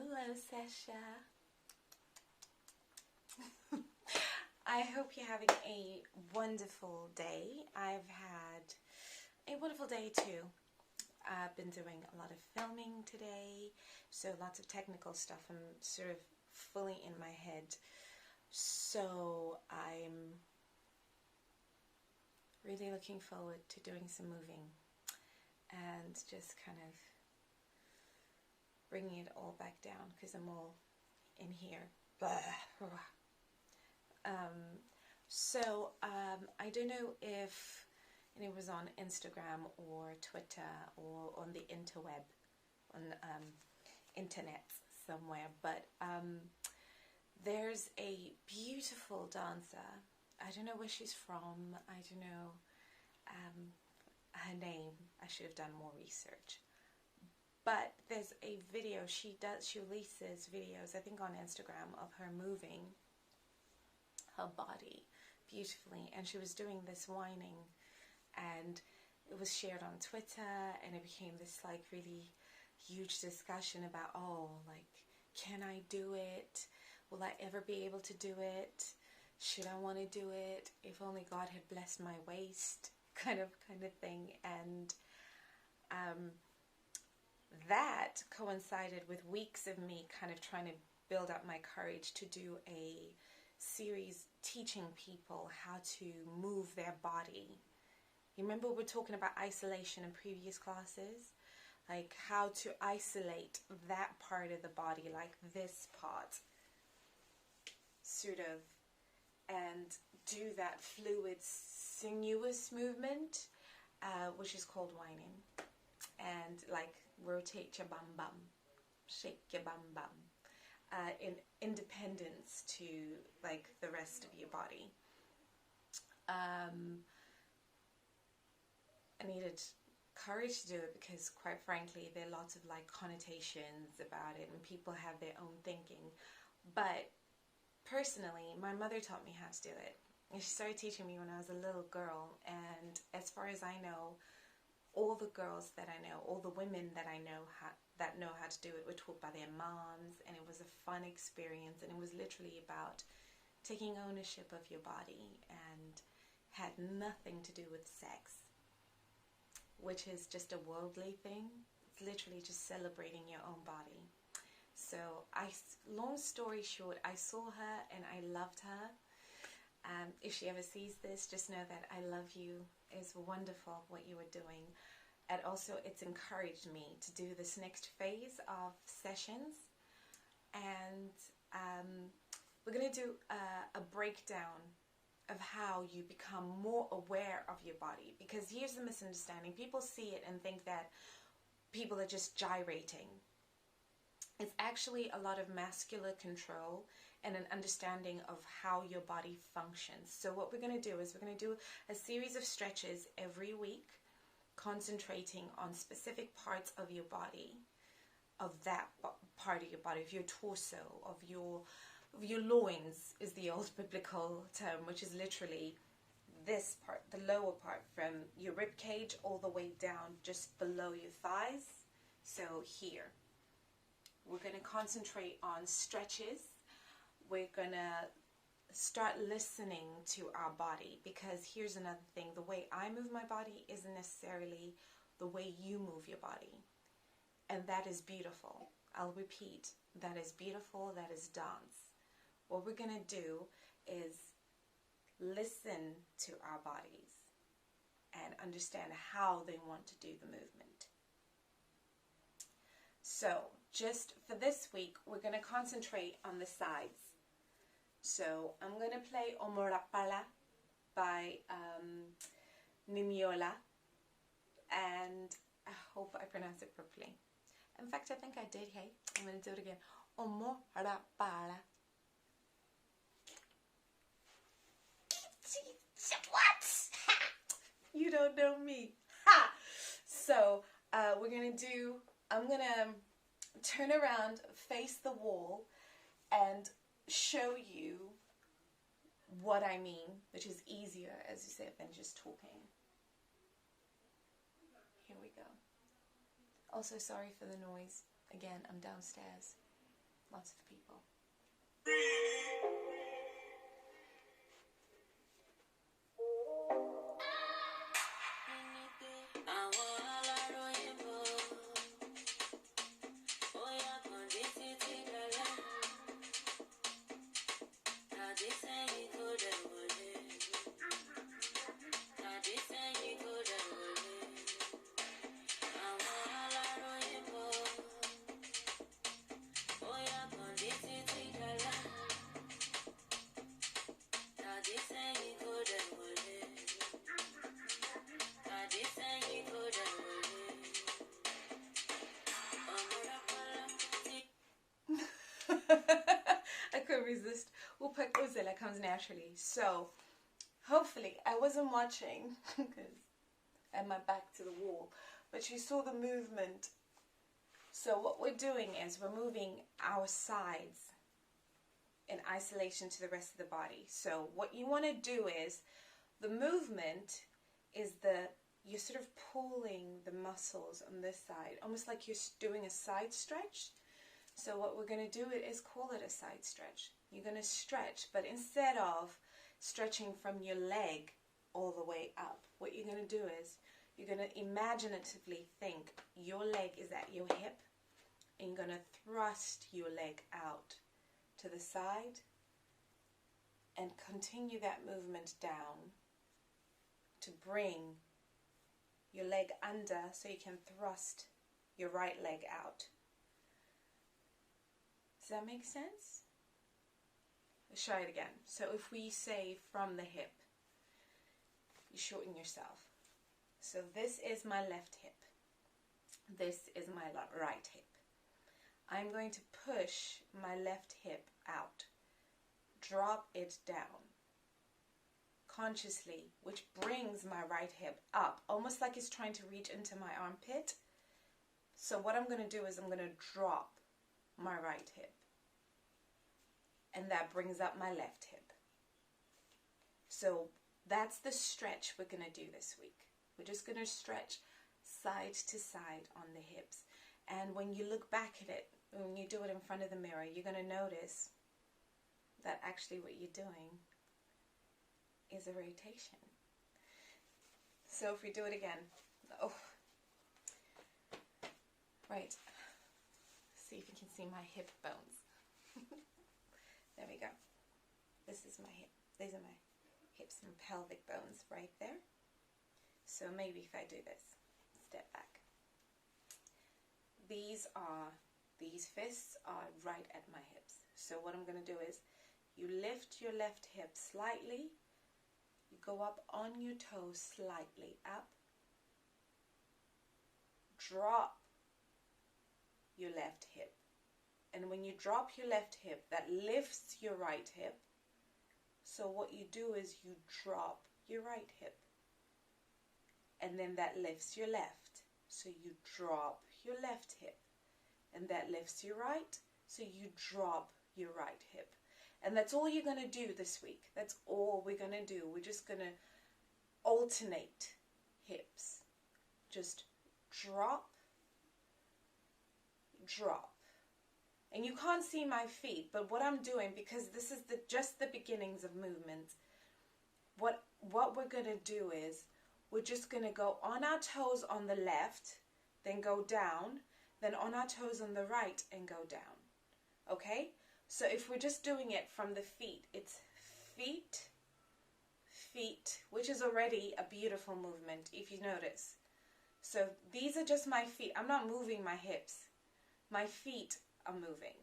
Hello, Sesha. I hope you're having a wonderful day. I've had a wonderful day too. I've been doing a lot of filming today, so lots of technical stuff. I'm sort of fully in my head. So I'm really looking forward to doing some moving and just kind of bringing it all back down because I'm all in here. I don't know if it was on Instagram or Twitter or on the interweb, on internet somewhere, but there's a beautiful dancer. I don't know where she's from. I don't know her name. I should have done more research. But there's a video she releases videos, I think on Instagram, of her moving her body beautifully, and she was doing this whining, and it was shared on Twitter, and it became this like really huge discussion about, oh, like, can I do it? Will I ever be able to do it? Should I want to do it? If only God had blessed my waist, kind of thing. And that coincided with weeks of me kind of trying to build up my courage to do a series teaching people how to move their body. You remember we were talking about isolation in previous classes? Like how to isolate that part of the body, like this part, sort of, and do that fluid, sinuous movement, which is called whining. And like rotate your bum bum, shake your bum bum, in independence to like the rest of your body. I needed courage to do it because, quite frankly, there are lots of like connotations about it and people have their own thinking. But personally, my mother taught me how to do it. And she started teaching me when I was a little girl, and as far as I know, all the girls that I know, all the women that I know that know how to do it were taught by their moms, and it was a fun experience, and it was literally about taking ownership of your body and had nothing to do with sex, which is just a worldly thing. It's literally just celebrating your own body. So long story short, I saw her and I loved her. If she ever sees this, just know that I love you. It's wonderful what you were doing. And also it's encouraged me to do this next phase of sessions. And we're going to do a breakdown of how you become more aware of your body. Because here's the misunderstanding. People see it and think that people are just gyrating. It's actually a lot of muscular control and an understanding of how your body functions. So what we're going to do is we're going to do a series of stretches every week, concentrating on specific parts of your body, of that part of your body, of your torso, of your loins is the old biblical term, which is literally this part, the lower part from your rib cage all the way down just below your thighs. So here. We're going to concentrate on stretches. We're going to start listening to our body, because here's another thing. The way I move my body isn't necessarily the way you move your body. And that is beautiful. I'll repeat. That is beautiful. That is dance. What we're going to do is listen to our bodies and understand how they want to do the movement. So, just for this week, we're going to concentrate on the sides. So, I'm going to play Omorapala by Nimiola, and I hope I pronounce it properly. In fact, I think I did, hey? I'm going to do it again. Omorapala. What? You don't know me. Ha! So, we're going to do... I'm going to turn around, face the wall, and show you what I mean, which is easier, as you said, than just talking. Here we go. Also, sorry for the noise. Again, I'm downstairs. Lots of people. I couldn't resist. Upaquzela comes naturally. So, hopefully, I wasn't watching because I had my back to the wall, but you saw the movement. So what we're doing is we're moving our sides in isolation to the rest of the body. So what you want to do is, the movement is you're sort of pulling the muscles on this side, almost like you're doing a side stretch. So what we're going to do is call it a side stretch. You're going to stretch, but instead of stretching from your leg all the way up, what you're going to do is you're going to imaginatively think your leg is at your hip, and you're going to thrust your leg out to the side and continue that movement down to bring your leg under so you can thrust your right leg out. Does that make sense? Let's try it again. So if we say from the hip, you shorten yourself. So this is my left hip. This is my right hip. I'm going to push my left hip out. Drop it down consciously, which brings my right hip up, almost like it's trying to reach into my armpit. So what I'm going to do is I'm going to drop my right hip, and that brings up my left hip. So that's the stretch we're going to do this week. We're just going to stretch side to side on the hips. And when you look back at it, when you do it in front of the mirror, you're going to notice that actually what you're doing is a rotation. So if we do it again, right, see if you can see my hip bones. There we go. This is my hip. These are my hips and pelvic bones right there. So maybe if I do this, step back. These fists are right at my hips. So what I'm going to do is you lift your left hip slightly. You go up on your toes slightly up. Drop your left hip. And when you drop your left hip, that lifts your right hip. So what you do is you drop your right hip. And then that lifts your left. So you drop your left hip. And that lifts your right. So you drop your right hip. And that's all you're going to do this week. That's all we're going to do. We're just going to alternate hips. Just drop, drop. And you can't see my feet, but what I'm doing, because this is just the beginnings of movement, what we're going to do is we're just going to go on our toes on the left, then go down, then on our toes on the right and go down. Okay? So if we're just doing it from the feet, it's feet, feet, which is already a beautiful movement if you notice. So these are just my feet. I'm not moving my hips. My feet are moving.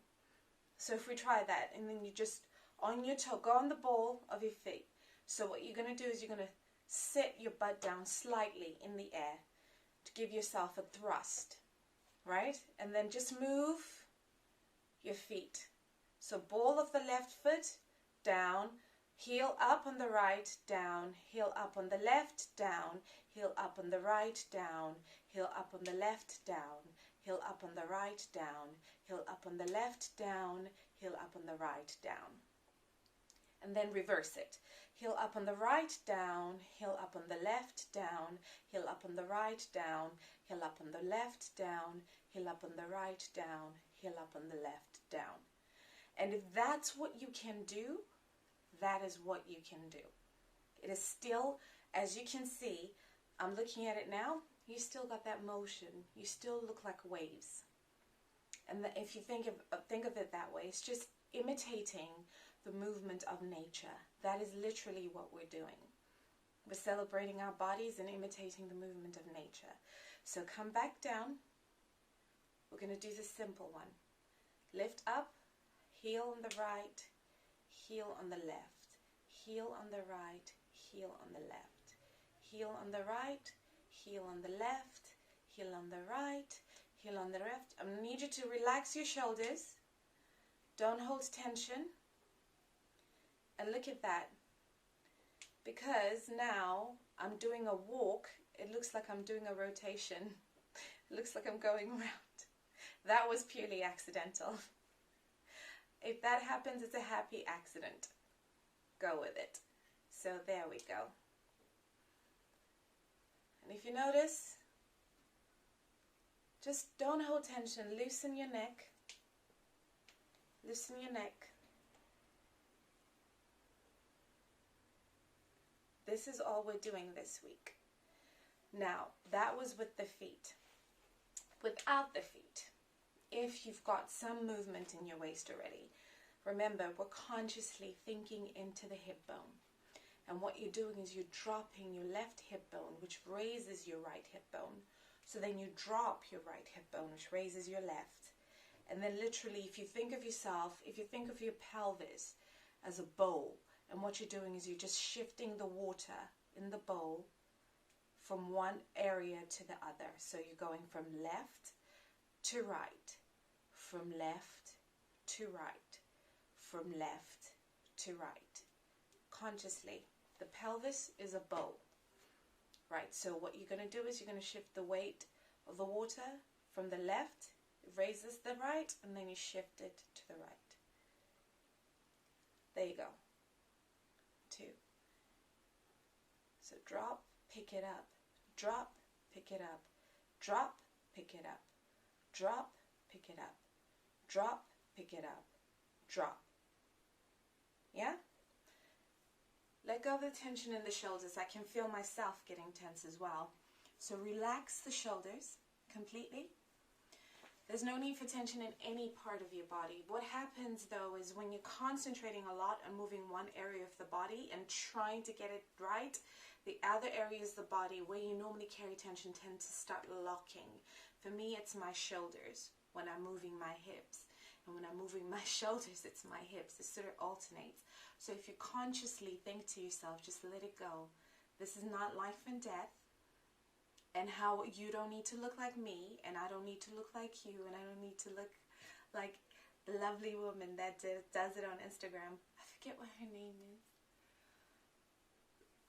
So if we try that, and then you just, on your toe, go on the ball of your feet. So what you're going to do is you're going to sit your butt down slightly in the air to give yourself a thrust, right? And then just move your feet. So ball of the left foot, down, heel up on the right, down, heel up on the left, down, heel up on the right, down, heel up on the left, down, heel up on the right, down, heel up on the left, down, heel up on the right, down. And then reverse it. Heel up on the right, down, heel up on the left, down, heel up on the right, down, heel up on the left, down, heel up on the right, down, heel up on the left, down. And if that's what you can do, that is what you can do. It is still, as you can see, I'm looking at it now, you still got that motion. You still look like waves. And if you think of it that way, it's just imitating the movement of nature. That is literally what we're doing. We're celebrating our bodies and imitating the movement of nature. So come back down. We're going to do the simple one. Lift up, heel on the right, heel on the left, heel on the right, heel on the left, heel on the right, heel on the left, heel on the right, heel on the left. I need you to relax your shoulders. Don't hold tension. And look at that. Because now I'm doing a walk, it looks like I'm doing a rotation. It looks like I'm going around. That was purely accidental. If that happens, it's a happy accident. Go with it. So there we go. And if you notice, just don't hold tension. Loosen your neck. Loosen your neck. This is all we're doing this week. Now, that was with the feet. Without the feet, if you've got some movement in your waist already, remember, we're consciously thinking into the hip bone. And what you're doing is you're dropping your left hip bone, which raises your right hip bone. So then you drop your right hip bone, which raises your left. And then literally, if you think of yourself, if you think of your pelvis as a bowl, and what you're doing is you're just shifting the water in the bowl from one area to the other. So you're going from left to right, from left to right, from left to right. Consciously, the pelvis is a bowl. Right, so what you're going to do is you're going to shift the weight of the water from the left, it raises the right, and then you shift it to the right. There you go. 2. So drop, pick it up, drop, pick it up, drop, pick it up, drop, pick it up, drop, pick it up, drop. Yeah? Let go of the tension in the shoulders. I can feel myself getting tense as well. So relax the shoulders completely. There's no need for tension in any part of your body. What happens though is when you're concentrating a lot on moving one area of the body and trying to get it right, the other areas of the body where you normally carry tension tend to start locking. For me, it's my shoulders when I'm moving my hips. And when I'm moving my shoulders, it's my hips. It sort of alternates. So if you consciously think to yourself, just let it go. This is not life and death. And how you don't need to look like me, and I don't need to look like you, and I don't need to look like the lovely woman that does it on Instagram. I forget what her name is.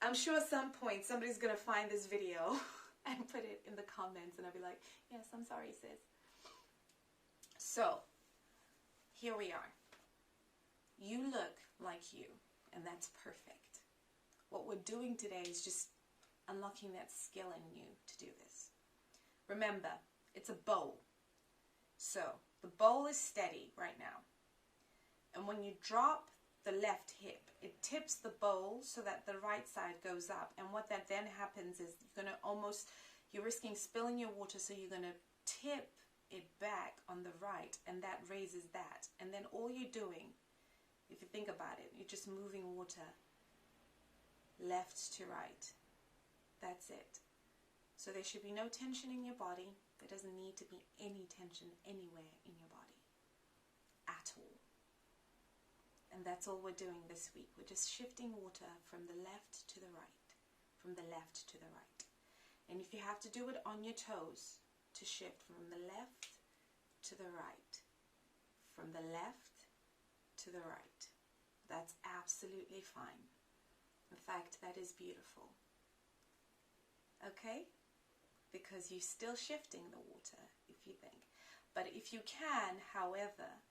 I'm sure at some point somebody's going to find this video and put it in the comments, and I'll be like, yes, I'm sorry, sis. So, here we are. You look like you, and that's perfect. What we're doing today is just unlocking that skill in you to do this. Remember, it's a bowl. So, the bowl is steady right now. And when you drop the left hip, it tips the bowl so that the right side goes up. And what that then happens is you're risking spilling your water, so you're going to tip it back on the right, and that raises that. And then all you're doing, if you think about it, you're just moving water left to right. That's it. So there should be no tension in your body. There doesn't need to be any tension anywhere in your body at all. And that's all we're doing this week. We're just shifting water from the left to the right, from the left to the right. And if you have to do it on your toes, to shift from the left to the right, from the left to the right, that's absolutely fine. In fact, that is beautiful. Okay? Because you're still shifting the water, if you think. But if you can, however,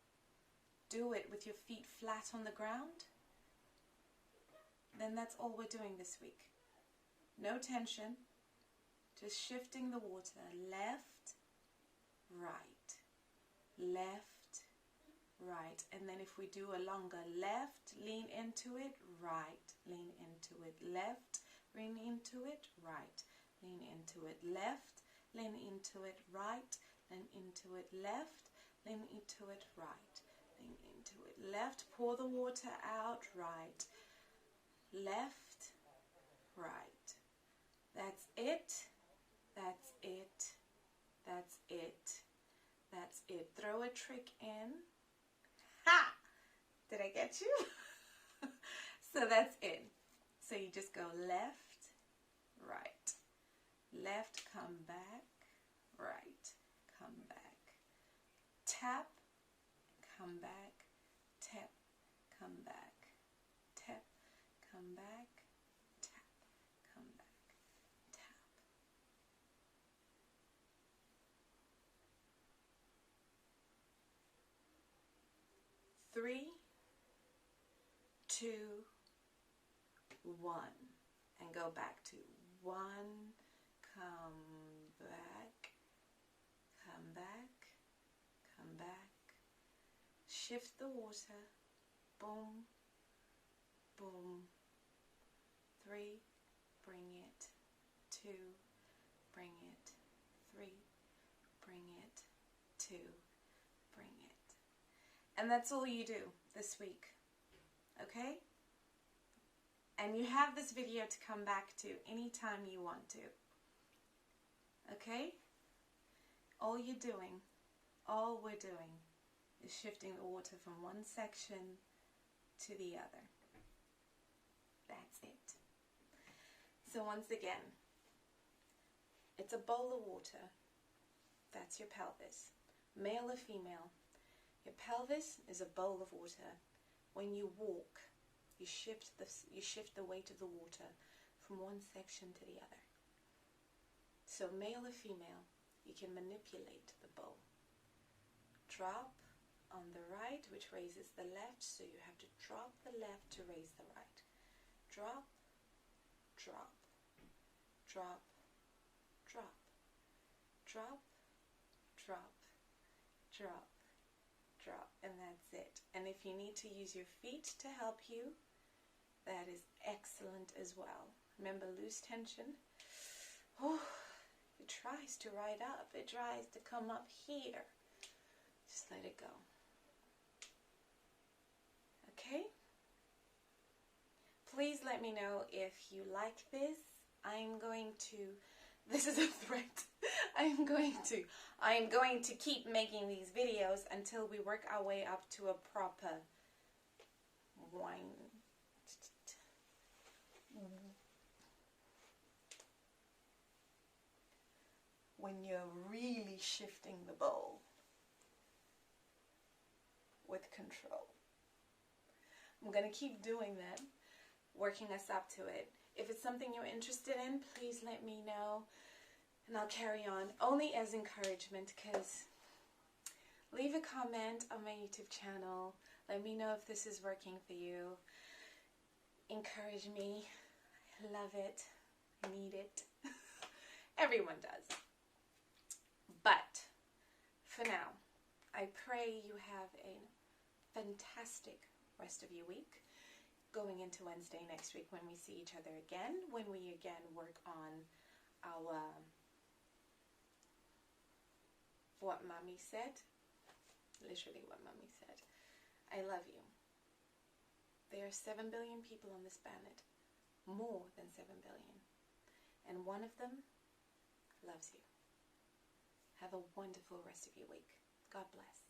do it with your feet flat on the ground, then that's all we're doing this week. No tension, just shifting the water left, right, left, right. right. And then if we do a longer left, lean into it, right, lean into it, left, lean into it, right, lean into it, left, lean into it, right, lean into it, left, lean into it, right, lean into it, left, pour the water out, right, left, right. That's it, that's it, that's it, that's it. Throw a trick in. Ha! Did I get you? So that's it. So you just go left, right, left, come back, right, come back, tap, come back, tap, come back, tap, come back, tap, come back, tap. Three, two, one, and go back to one, come back, come back, come back, shift the water, boom, boom, three, bring it, two, bring it, three, bring it, two, bring it. And that's all you do this week, okay? And you have this video to come back to anytime you want to, okay? All you're doing, all we're doing is shifting the water from one section to the other. That's it. So once again, it's a bowl of water. That's your pelvis. Male or female. Your pelvis is a bowl of water. When you walk, you shift the weight of the water from one section to the other. So male or female, you can manipulate the bowl. Drop on the right, which raises the left, so you have to drop the left to raise the right. Drop, drop, drop, drop, drop, drop, drop, drop, and that's it. And if you need to use your feet to help you, that is excellent as well. Remember, loose tension. Oh, it tries to ride up. It tries to come up here. Just let it go. Okay? Please let me know if you like this. This is a threat. I am going to keep making these videos until we work our way up to a proper wine. When you're really shifting the bowl with control. I'm going to keep doing that, working us up to it. If it's something you're interested in, please let me know, and I'll carry on, only as encouragement, because leave a comment on my YouTube channel. Let me know if this is working for you. Encourage me. I love it. I need it. Everyone does. But for now, I pray you have a fantastic rest of your week, going into Wednesday next week when we see each other again, when we again work on our what Mommy said, literally what Mommy said. I love you. There are 7 billion people on this planet, more than 7 billion, and one of them loves you. Have a wonderful rest of your week. God bless.